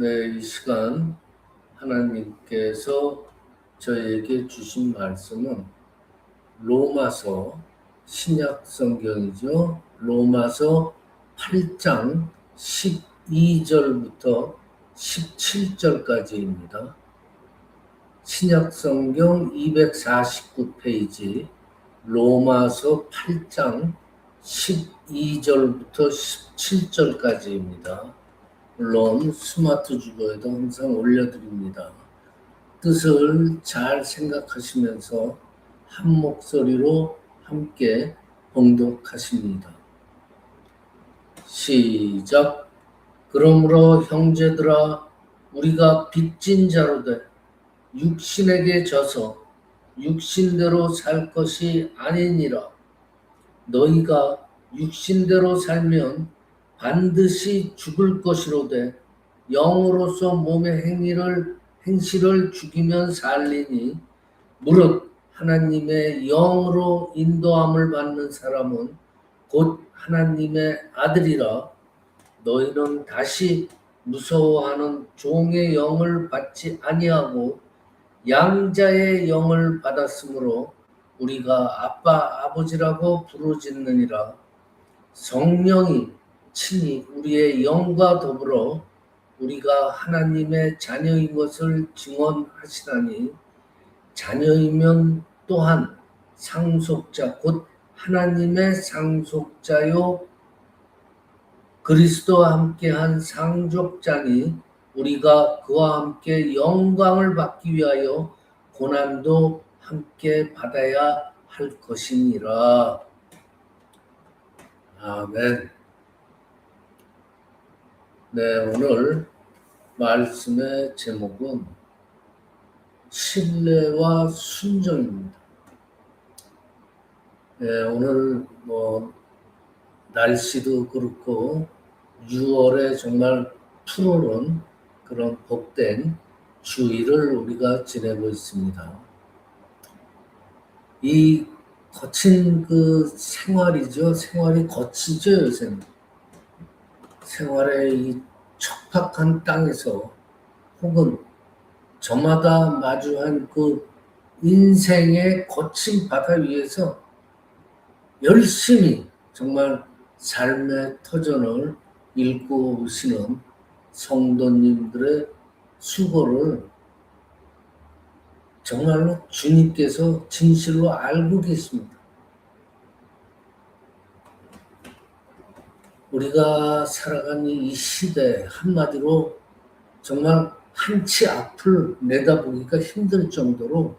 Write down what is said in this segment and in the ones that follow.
네, 이 시간 하나님께서 저에게 주신 말씀은 로마서 신약 성경이죠. 로마서 8장 12절부터 17절까지입니다. 신약 성경 249페이지 로마서 8장 12절부터 17절까지입니다. 물론 스마트 주보에도 항상 올려드립니다. 뜻을 잘 생각하시면서 한 목소리로 함께 봉독하십니다. 시작. 그러므로 형제들아 우리가 빚진 자로 돼 육신에게 져서 육신대로 살 것이 아니니라. 너희가 육신대로 살면 반드시 죽을 것이로되 영으로서 몸의 행실을 죽이면 살리니 무릇 하나님의 영으로 인도함을 받는 사람은 곧 하나님의 아들이라. 너희는 다시 무서워하는 종의 영을 받지 아니하고 양자의 영을 받았으므로 우리가 아빠 아버지라고 부르짖느니라. 성령이 친히 우리의 영과 더불어 우리가 하나님의 자녀인 것을 증언하시나니 자녀이면 또한 상속자 곧 하나님의 상속자요 그리스도와 함께한 상속자니 우리가 그와 함께 영광을 받기 위하여 고난도 함께 받아야 할 것이니라. 아멘. 네, 오늘 말씀의 제목은 신뢰와 순종입니다. 네, 오늘 날씨도 그렇고 6월에 정말 푸르른 그런 복된 주일을 우리가 지내고 있습니다. 이 거친 그 생활이죠. 생활이 거치죠, 요새는. 생활의 이 척박한 땅에서 혹은 저마다 마주한 그 인생의 거친 바다 위에서 열심히 정말 삶의 터전을 읽고 오시는 성도님들의 수고를 정말로 주님께서 진실로 알고 계십니다. 우리가 살아가는 이 시대 한마디로 정말 한치 앞을 내다보기가 힘들 정도로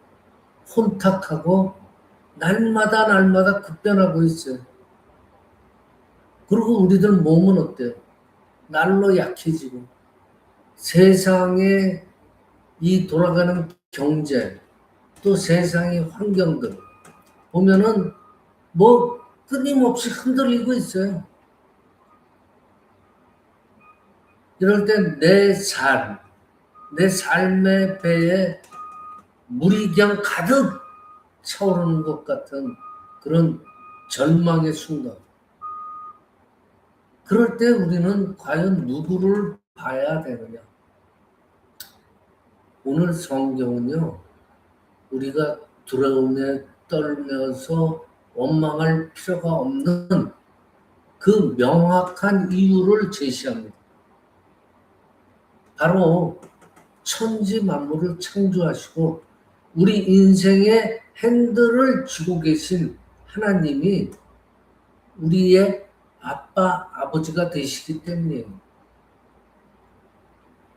혼탁하고 날마다 급변하고 있어요. 그리고 우리들 몸은 어때요? 날로 약해지고 세상에 이 돌아가는 경제 또 세상의 환경들 보면은 끊임없이 흔들리고 있어요. 이럴 때 내 삶의 배에 물이 그냥 가득 차오르는 것 같은 그런 절망의 순간. 그럴 때 우리는 과연 누구를 봐야 되느냐? 오늘 성경은요, 우리가 두려움에 떨면서 원망할 필요가 없는 그 명확한 이유를 제시합니다. 바로 천지 만물을 창조하시고 우리 인생의 핸들을 쥐고 계신 하나님이 우리의 아빠, 아버지가 되시기 때문이에요.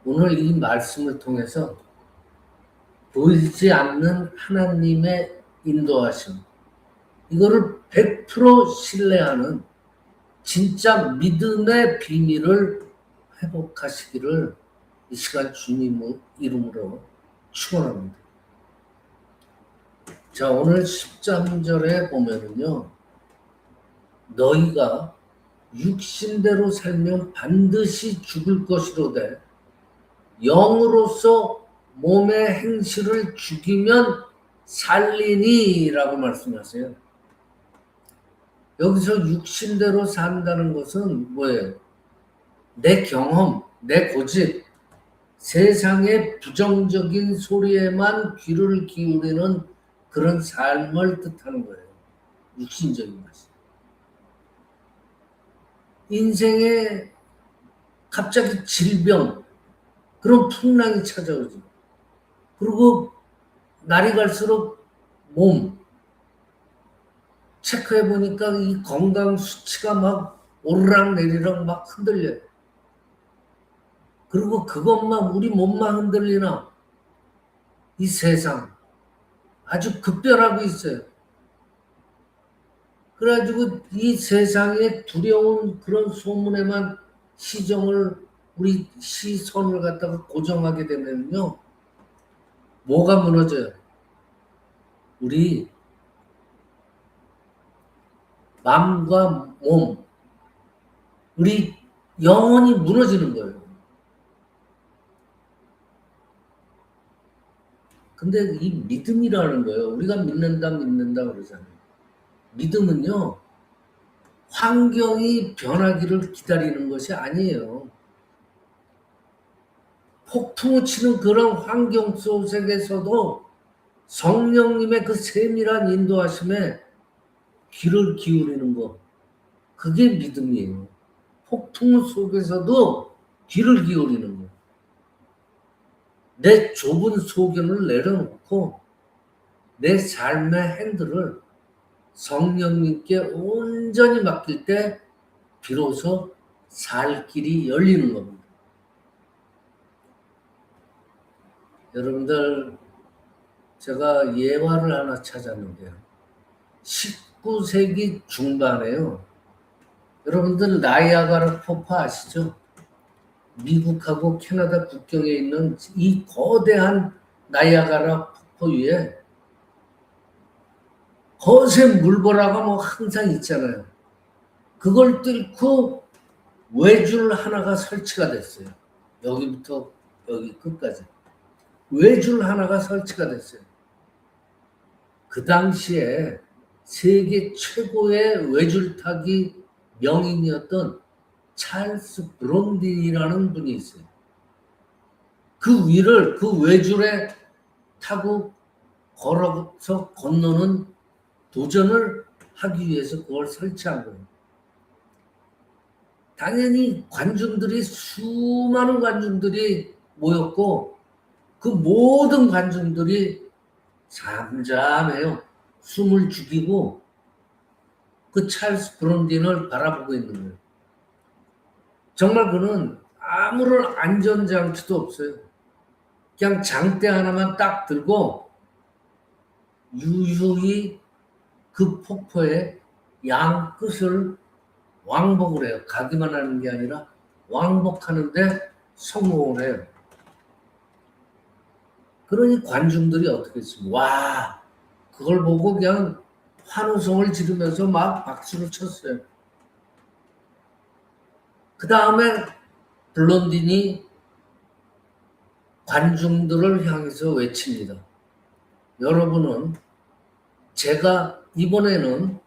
오늘 이 말씀을 통해서 보이지 않는 하나님의 인도하심, 이거를 100% 신뢰하는 진짜 믿음의 비밀을 회복하시기를 이 시간 주님 이름으로 축원합니다. 자, 오늘 13절에 보면은요, 너희가 육신대로 살면 반드시 죽을 것이로되 영으로서 몸의 행실을 죽이면 살리니 라고 말씀하세요. 여기서 육신대로 산다는 것은 뭐예요? 내 경험, 내 고집, 세상의 부정적인 소리에만 귀를 기울이는 그런 삶을 뜻하는 거예요. 육신적인 것이. 인생에 갑자기 질병, 그런 풍랑이 찾아오죠. 그리고 날이 갈수록 몸 체크해 보니까 이 건강 수치가 막 오르락내리락 막 흔들려요. 그리고 그것만 우리 몸만 흔들리나 이 세상 아주 급변하고 있어요. 그래가지고 이 세상의 두려운 그런 소문에만 우리 시선을 갖다가 고정하게 되면요. 뭐가 무너져요? 우리 마음과 몸, 우리 영혼이 무너지는 거예요. 근데 이 믿음이라는 거예요. 우리가 믿는다 그러잖아요. 믿음은요, 환경이 변하기를 기다리는 것이 아니에요. 폭풍을 치는 그런 환경 속에서도 성령님의 그 세밀한 인도하심에 귀를 기울이는 것, 그게 믿음이에요. 폭풍 속에서도 귀를 기울이는 것. 내 좁은 소견을 내려놓고 내 삶의 핸들을 성령님께 온전히 맡길 때 비로소 살 길이 열리는 겁니다. 여러분들, 제가 예화를 하나 찾았는데요. 19세기 중반에요. 여러분들 나이아가라 폭포 아시죠? 미국하고 캐나다 국경에 있는 이 거대한 나이아가라 폭포 위에 거센 물보라가 뭐 항상 있잖아요. 그걸 뚫고 외줄 하나가 설치가 됐어요. 여기부터 여기 끝까지. 외줄 하나가 설치가 됐어요. 그 당시에 세계 최고의 외줄타기 명인이었던 찰스 브론딘이라는 분이 있어요. 그 위를 그 외줄에 타고 걸어서 건너는 도전을 하기 위해서 그걸 설치한 거예요. 당연히 수많은 관중들이 모였고 그 모든 관중들이 잠잠해요. 숨을 죽이고 그 찰스 브론딘을 바라보고 있는 거예요. 정말 그는 아무런 안전장치도 없어요. 그냥 장대 하나만 딱 들고 유유히 그 폭포의 양 끝을 왕복을 해요. 가기만 하는 게 아니라 왕복하는데 성공을 해요. 그러니 관중들이 어떻게 했습니까? 와, 그걸 보고 그냥 환호성을 지르면서 막 박수를 쳤어요. 그 다음에 블론딘이 관중들을 향해서 외칩니다. 여러분은 제가 이번에는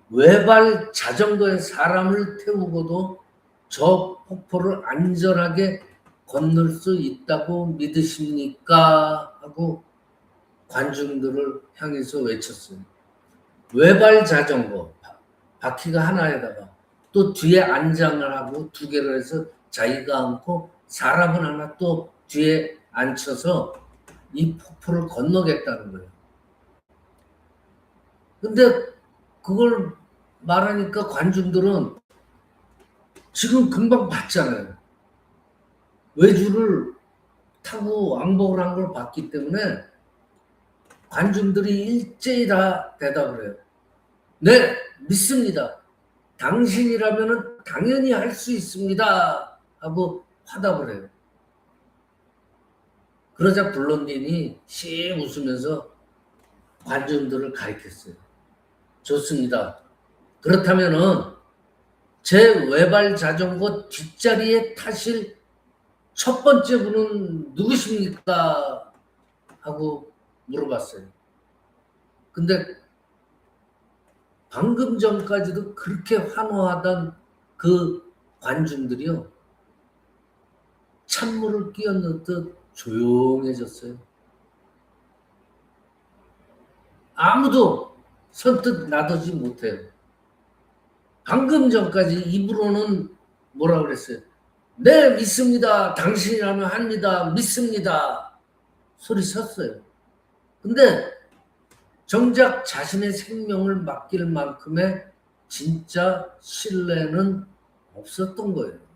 외발 자전거에 사람을 태우고도 저 폭포를 안전하게 건널 수 있다고 믿으십니까? 하고 관중들을 향해서 외쳤어요. 외발 자전거, 바퀴가 하나에다가 또 뒤에 안장을 하고 두 개를 해서 자기가 앉고 사람은 하나 또 뒤에 앉혀서 이 폭포를 건너겠다는 거예요. 근데 그걸 말하니까 관중들은 지금 금방 봤잖아요. 외주를 타고 왕복을 한 걸 봤기 때문에 관중들이 일제히 다 대답을 해요. 네, 믿습니다. 당신이라면 당연히 할 수 있습니다. 하고 화답을 해요. 그러자 블론딘이 씩 웃으면서 관중들을 가리켰어요. 좋습니다. 그렇다면은 제 외발 자전거 뒷자리에 타실 첫 번째 분은 누구십니까? 하고 물어봤어요. 근데 방금 전까지도 그렇게 환호하던 그 관중들이요. 찬물을 끼얹듯 조용해졌어요. 아무도 선뜻 나서지 못해요. 방금 전까지 입으로는 뭐라 그랬어요? 네, 믿습니다. 당신이라면 합니다. 믿습니다. 소리 쳤어요. 근데 정작 자신의 생명을 맡길 만큼의 진짜 신뢰는 없었던 거예요.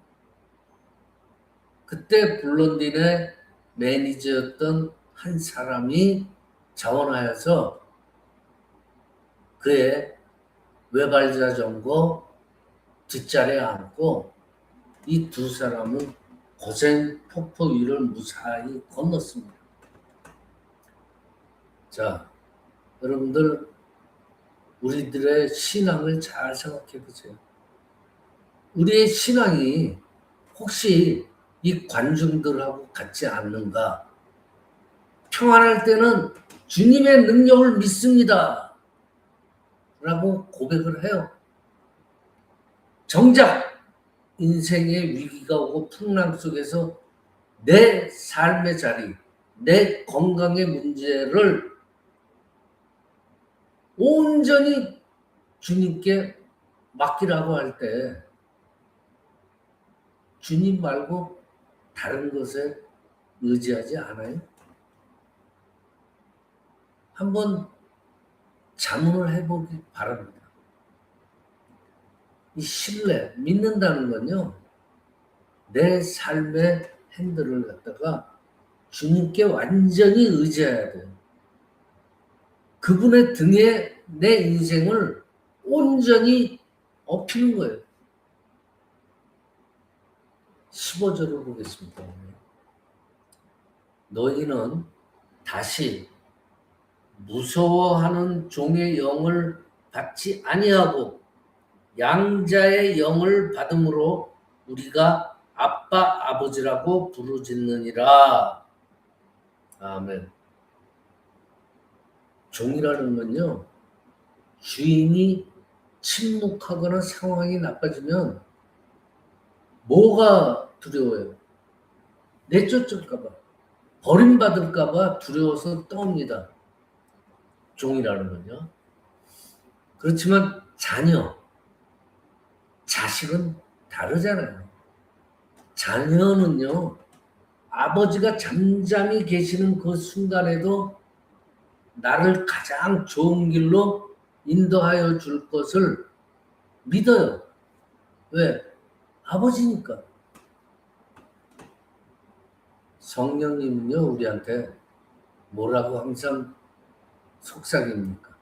그때 블론딘의 매니저였던 한 사람이 자원하여서 그의 외발자전거 뒷자리에 앉고 이 두 사람은 고생 폭포 위를 무사히 건넜습니다. 자, 여러분들 우리들의 신앙을 잘 생각해 보세요. 우리의 신앙이 혹시 이 관중들하고 같지 않는가? 평안할 때는 주님의 능력을 믿습니다. 라고 고백을 해요. 정작 인생의 위기가 오고 풍랑 속에서 내 삶의 자리, 내 건강의 문제를 온전히 주님께 맡기라고 할 때 주님 말고 다른 것에 의지하지 않아요? 한번 자문을 해보기 바랍니다. 이 신뢰, 믿는다는 건요, 내 삶의 핸들을 갖다가 주님께 완전히 의지해야 돼요. 그분의 등에 내 인생을 온전히 엎히는 거예요. 15절을 보겠습니다. 너희는 다시 무서워하는 종의 영을 받지 아니하고 양자의 영을 받음으로 우리가 아빠 아버지라고 부르짖느니라. 아멘. 종이라는 건요, 주인이 침묵하거나 상황이 나빠지면 뭐가 두려워요? 내쫓을까봐, 버림받을까봐 두려워서 떠옵니다. 종이라는 건요. 그렇지만 자녀, 자식은 다르잖아요. 자녀는요, 아버지가 잠잠히 계시는 그 순간에도 나를 가장 좋은 길로 인도하여 줄 것을 믿어요. 왜? 아버지니까. 성령님은요, 우리한테 뭐라고 항상 속삭입니까?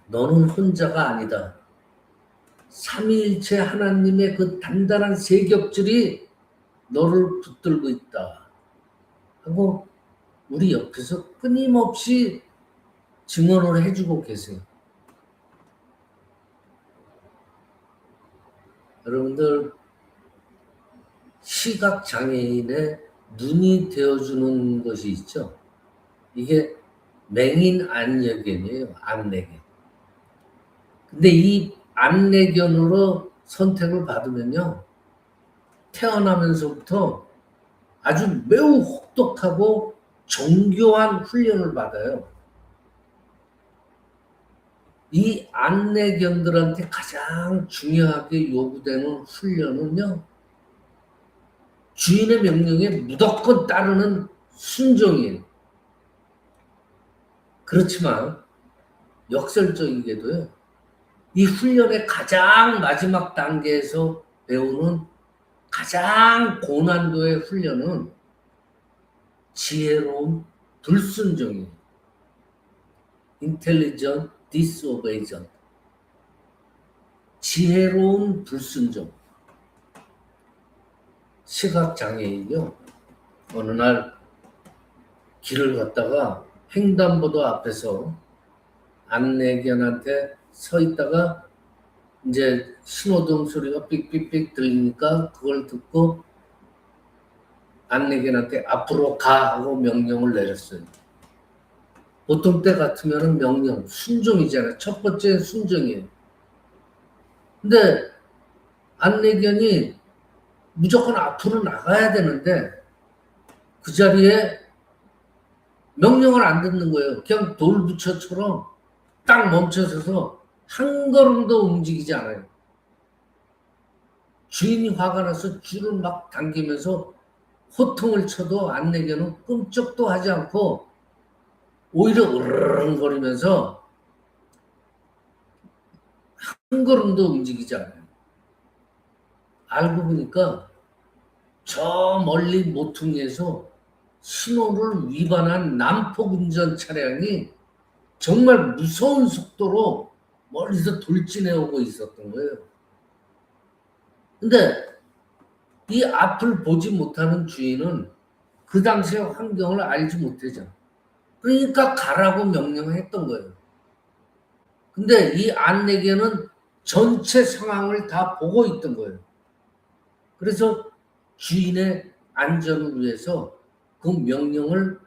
너는 혼자가 아니다. 삼위일체 하나님의 그 단단한 세겹줄이 너를 붙들고 있다. 하고 우리 옆에서 끊임없이 증언을 해주고 계세요. 여러분들, 시각장애인의 눈이 되어주는 것이 있죠. 이게 맹인 안내견이에요. 안내견. 근데 이 안내견으로 선택을 받으면요, 태어나면서부터 아주 매우 혹독하고 정교한 훈련을 받아요. 이 안내견들한테 가장 중요하게 요구되는 훈련은요, 주인의 명령에 무조건 따르는 순종이에요. 그렇지만 역설적이게도요, 이 훈련의 가장 마지막 단계에서 배우는 가장 고난도의 훈련은 지혜로운 불순종이에요. intelligent disobedience. 지혜로운 불순종. 시각장애인이요, 어느 날 길을 걷다가 횡단보도 앞에서 안내견한테 서 있다가 이제 신호등 소리가 삑삑삑 들리니까 그걸 듣고 안내견한테 앞으로 가 하고 명령을 내렸어요. 보통 때 같으면 명령, 순종이잖아요. 첫 번째 순종이에요. 근데 안내견이 무조건 앞으로 나가야 되는데 그 자리에 명령을 안 듣는 거예요. 그냥 돌부처처럼 딱 멈춰서서 한 걸음도 움직이지 않아요. 주인이 화가 나서 줄을 막 당기면서 호통을 쳐도 안내견은 끔찍도 하지 않고 오히려 으르렁거리면서 한 걸음도 움직이지 않아요. 알고 보니까 저 멀리 모퉁이에서 신호를 위반한 난폭 운전 차량이 정말 무서운 속도로 멀리서 돌진해 오고 있었던 거예요. 근데 이 앞을 보지 못하는 주인은 그 당시의 환경을 알지 못하죠. 그러니까 가라고 명령했던 거예요. 근데 이 안내견은 전체 상황을 다 보고 있던 거예요. 그래서 주인의 안전을 위해서 그 명령을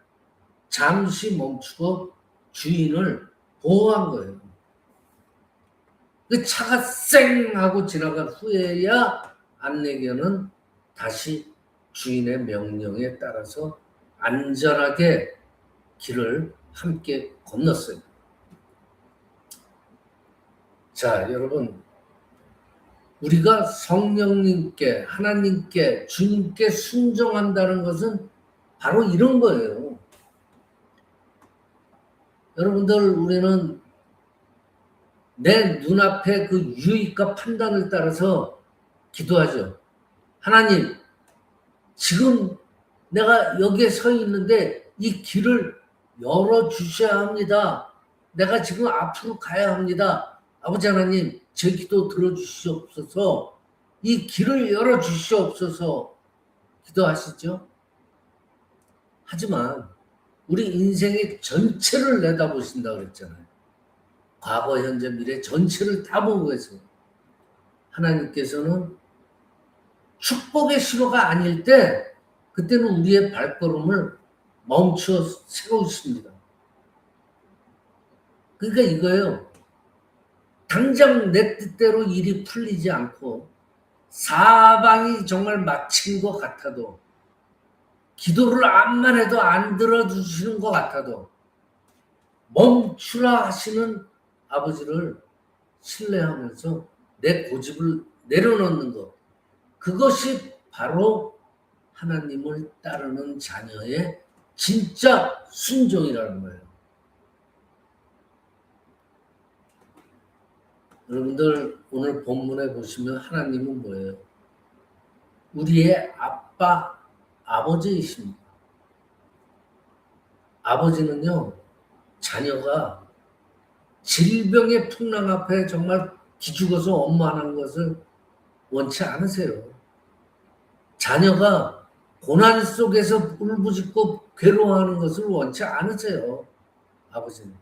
잠시 멈추고 주인을 보호한 거예요. 그 차가 쌩 하고 지나간 후에야 안내견은 다시 주인의 명령에 따라서 안전하게 길을 함께 건넜어요. 자, 여러분, 우리가 성령님께, 하나님께, 주님께 순종한다는 것은 바로 이런 거예요. 여러분들, 우리는 내 눈앞에 그 유익과 판단을 따라서 기도하죠. 하나님, 지금 내가 여기에 서 있는데 이 길을 열어주셔야 합니다. 내가 지금 앞으로 가야 합니다. 아버지 하나님, 제 기도 들어주시옵소서. 이 길을 열어주시옵소서. 기도하시죠. 하지만 우리 인생의 전체를 내다보신다고 그랬잖아요. 과거, 현재, 미래 전체를 다 보고 계세요. 하나님께서는 축복의 신호가 아닐 때 그때는 우리의 발걸음을 멈춰 세우십니다. 그러니까 이거예요. 당장 내 뜻대로 일이 풀리지 않고 사방이 정말 막힌 것 같아도 기도를 암만 해도 안 들어주시는 것 같아도 멈추라 하시는 아버지를 신뢰하면서 내 고집을 내려놓는 것, 그것이 바로 하나님을 따르는 자녀의 진짜 순종이라는 거예요. 여러분들 오늘 본문에 보시면 하나님은 뭐예요? 우리의 아빠, 아버지이십니다. 아버지는요, 자녀가 질병의 풍랑 앞에 정말 기죽어서 원만한 것을 원치 않으세요. 자녀가 고난 속에서 울부짖고 괴로워하는 것을 원치 않으세요. 아버지는.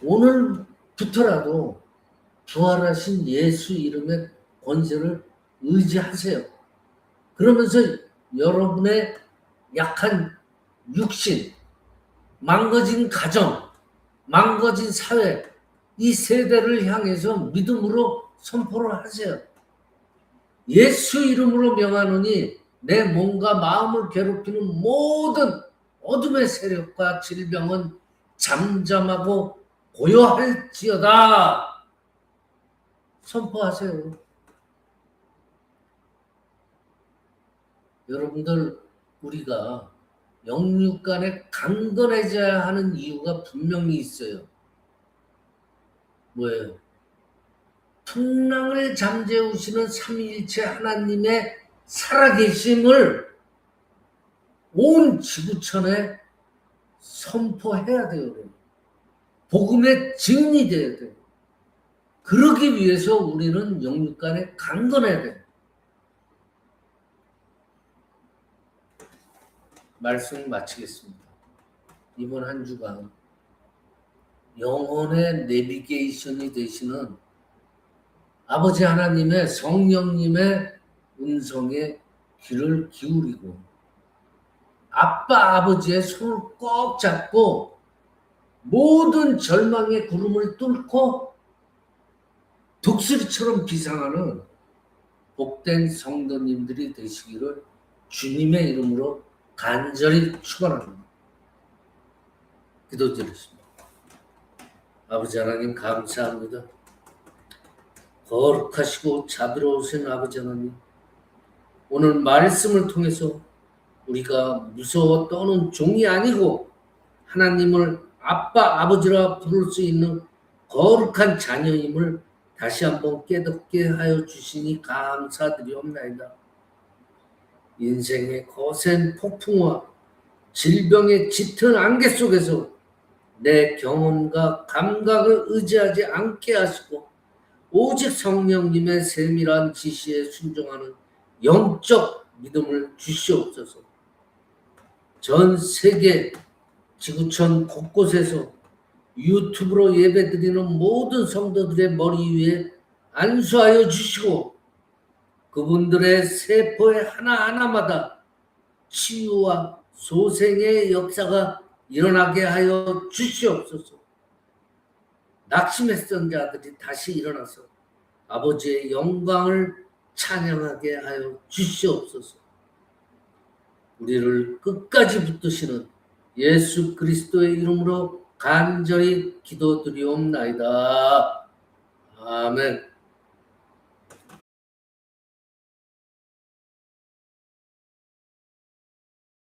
오늘부터라도 부활하신 예수 이름의 권세를 의지하세요. 그러면서 여러분의 약한 육신, 망가진 가정, 망가진 사회, 이 세대를 향해서 믿음으로 선포를 하세요. 예수 이름으로 명하노니 내 몸과 마음을 괴롭히는 모든 어둠의 세력과 질병은 잠잠하고 고요할지어다. 선포하세요. 여러분들, 우리가 영육 간에 강건해져야 하는 이유가 분명히 있어요. 뭐예요? 풍랑을 잠재우시는 삼위일체 하나님의 살아계심을 온 지구촌에 선포해야 돼요. 복음의 증인이 돼야 돼요. 그러기 위해서 우리는 영육 간에 강건해야 돼요. 말씀 마치겠습니다. 이번 한 주간 영혼의 내비게이션이 되시는 아버지 하나님의 성령님의 음성에 귀를 기울이고 아빠 아버지의 손을 꼭 잡고 모든 절망의 구름을 뚫고 독수리처럼 비상하는 복된 성도님들이 되시기를 주님의 이름으로 간절히 축원합니다. 기도드리겠습니다. 아버지 하나님 감사합니다. 거룩하시고 자비로우신 아버지 하나님, 오늘 말씀을 통해서 우리가 무서워 떠는 종이 아니고 하나님을 아빠 아버지라 부를 수 있는 거룩한 자녀임을 다시 한번 깨닫게 하여 주시니 감사드리옵나이다. 인생의 거센 폭풍과 질병의 짙은 안개 속에서 내 경험과 감각을 의지하지 않게 하시고 오직 성령님의 세밀한 지시에 순종하는 영적 믿음을 주시옵소서. 전 세계 지구촌 곳곳에서 유튜브로 예배드리는 모든 성도들의 머리 위에 안수하여 주시고 그분들의 세포의 하나하나마다 치유와 소생의 역사가 일어나게 하여 주시옵소서. 낙심했던 자들이 다시 일어나서 아버지의 영광을 찬양하게 하여 주시옵소서. 우리를 끝까지 붙드시는 예수 그리스도의 이름으로 간절히 기도드리옵나이다. 아멘.